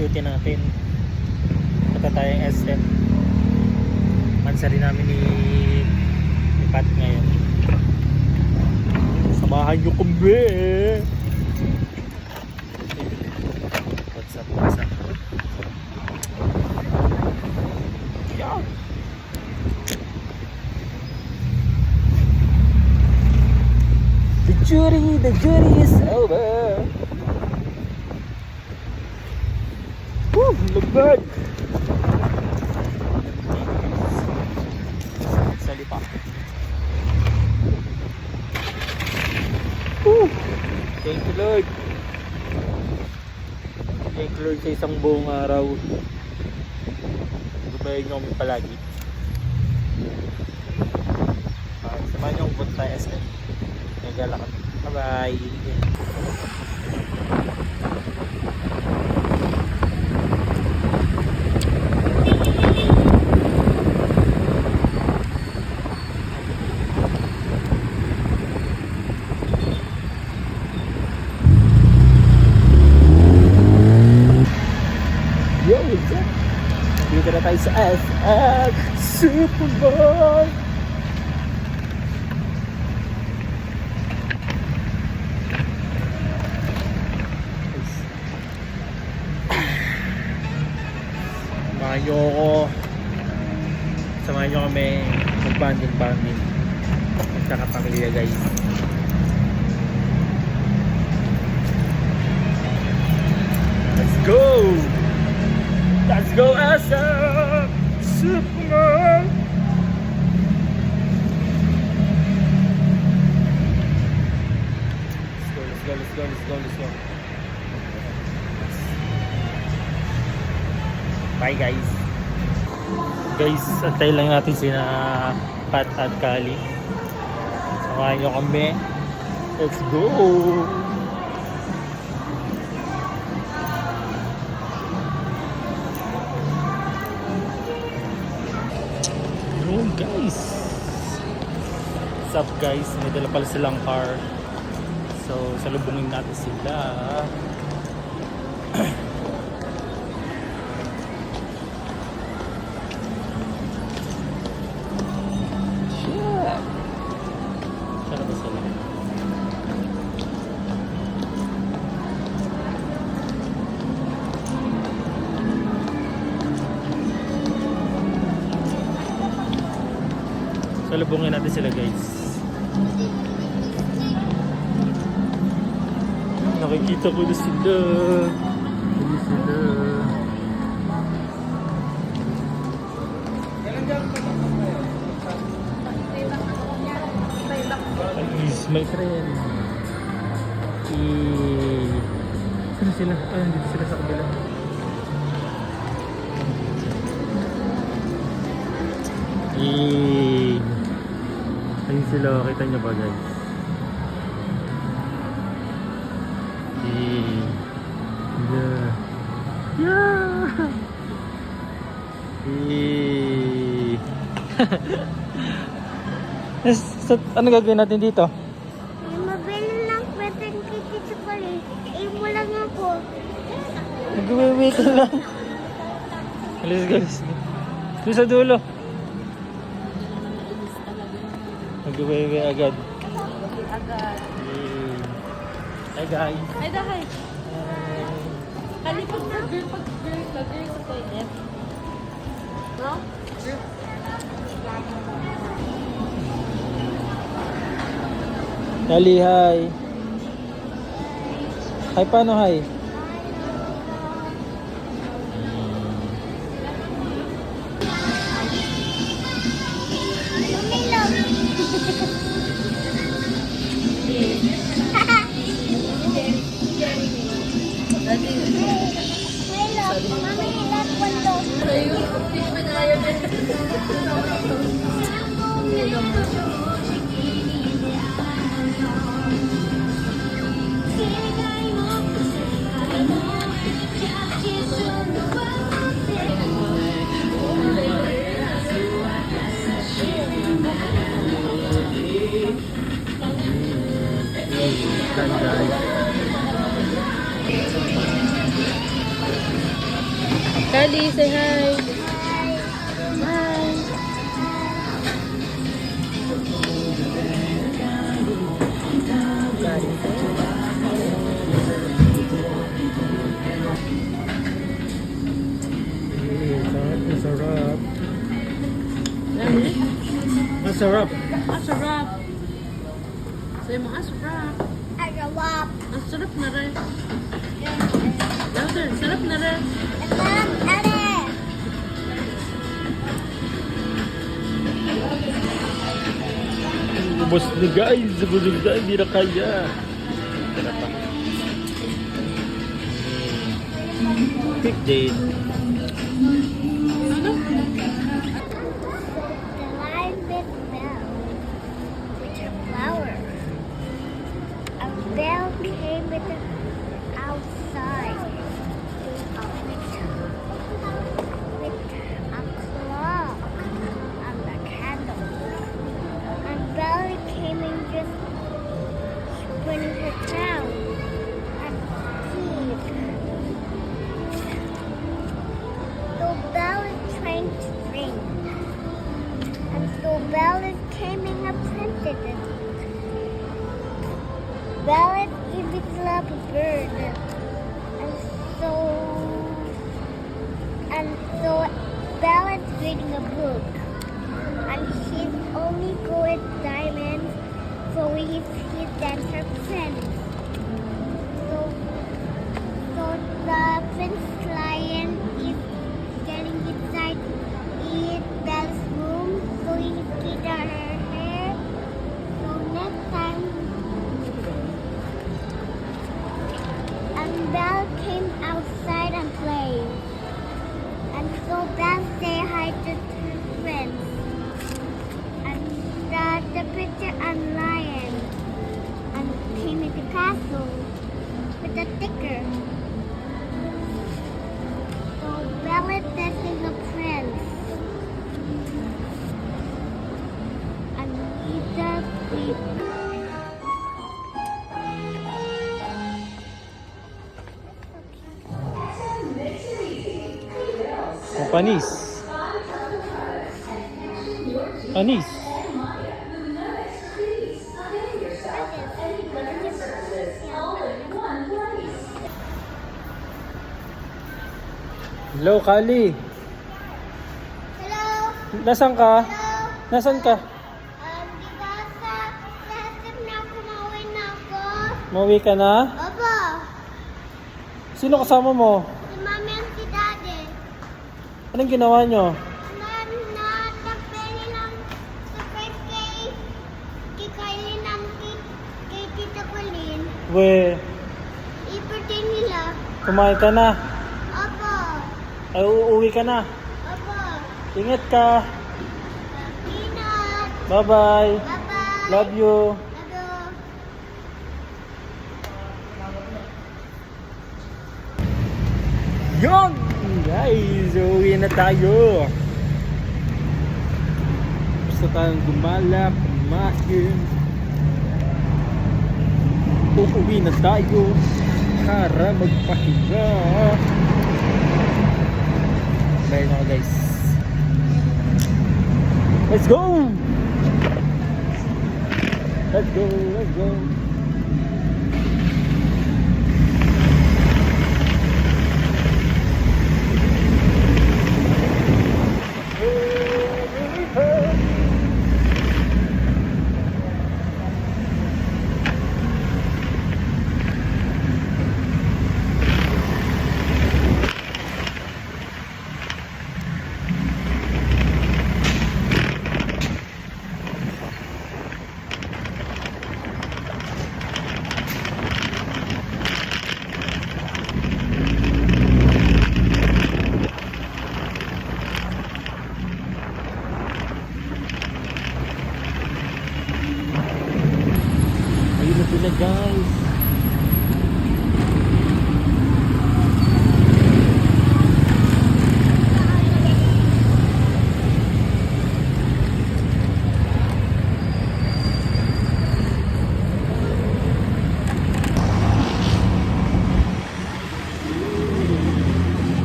duty natin. Punta tayong SM. Mansari namin ni Pat ngayon. Samahan nyo kumbe. What's up, what's up? Yeah. The jury is over. Woo, lubag. Salipa. Woo. Thank you Lord. Thank you Lord sa isang buong araw. Gubayin nyo kami palagi. Samahan nyo kung punta SM. Nagala kami. Bye bye. Yo, what's up? Dito na tayo sa SM Superboy. Samahan nyo kami mag-banding magkakapamilya guys. Let's go SM Superman. Let's go. Bye guys. Antay lang natin sina Pat at Kali. Samahan nyo kami. Let's go. Hello guys. What's up guys? May dala pala silang car. So salubungin natin sila. Salubungin natin sila guys. Nakikita ko na sila. Please, my friend. Sino sila? Ay, dito sila sa kabila. Ayun sila, kita nyo ba guys? Ano gagawin natin dito? Mabili lang pwedeng kikita ko rin. Mo lang ako. Nag-wait lang. Alis guys. Doon sa dulo. Nag-wait agad. Hi guys. Ay, dahay. Halipag na girl sa toilet. No? Girl. Dali, hi. Hi, paano hi? Kali. Say hi. Hi. Hi. Masarap. Nani? Masarap. Asarap. Say mo asarap. Arawap. Ang sarap na rin. Louder, sarap na rin. Alam, ate. Ubus ni guys. Ubus ni guys. Hindi na kaya. Tara pa. Big date. Ano? The lion bit bell with a flower. A bell came with the outside with a clock and a candle. And bell came and just spun her crown and teeth. So bell is trying to drink. And so Belle is taming a princess. Belle is giving love a bird. And so Belle is reading a book. And she's only good at diamonds, so that's her friend. So the Prince Lion is getting inside eat Belle's room, so he get her hair. So next time, and Belle came outside and played. And so Belle say hi to her friends. And the picture and lion and came into castle with a sticker. So Belle is testing the prince. And he's asleep. Oh, panis. Panis. Hello, Kali. Hello? Nasaan ka? Hello? Nasaan ka? Di ba sa sasip na kumawin na ako? Mauwi ka na? Opo. Sino kasama mo? Si Mami at si Daddy. Anong ginawa nyo? Natapeli lang surprise kay Kylie ng kay Tita Colleen. We, I-birthday nila. kumain ka na? Opo. Ay, uuwi ka na? Opo. Ingat ka. Peanut. Bye-bye. Bye-bye. Love you. Love you. Yun! Guys, uwi na tayo. Gusto tayong gumala, kumain. Uuwi na tayo para magpahinga. Bye na guys. Let's go! Let's go, let's go. Ayun na sila guys.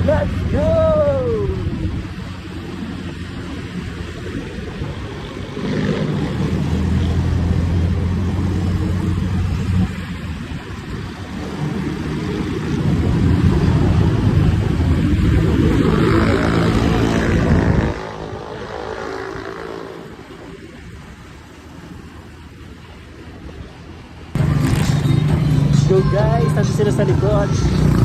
Let's go! go guys, nandito sila sa likod.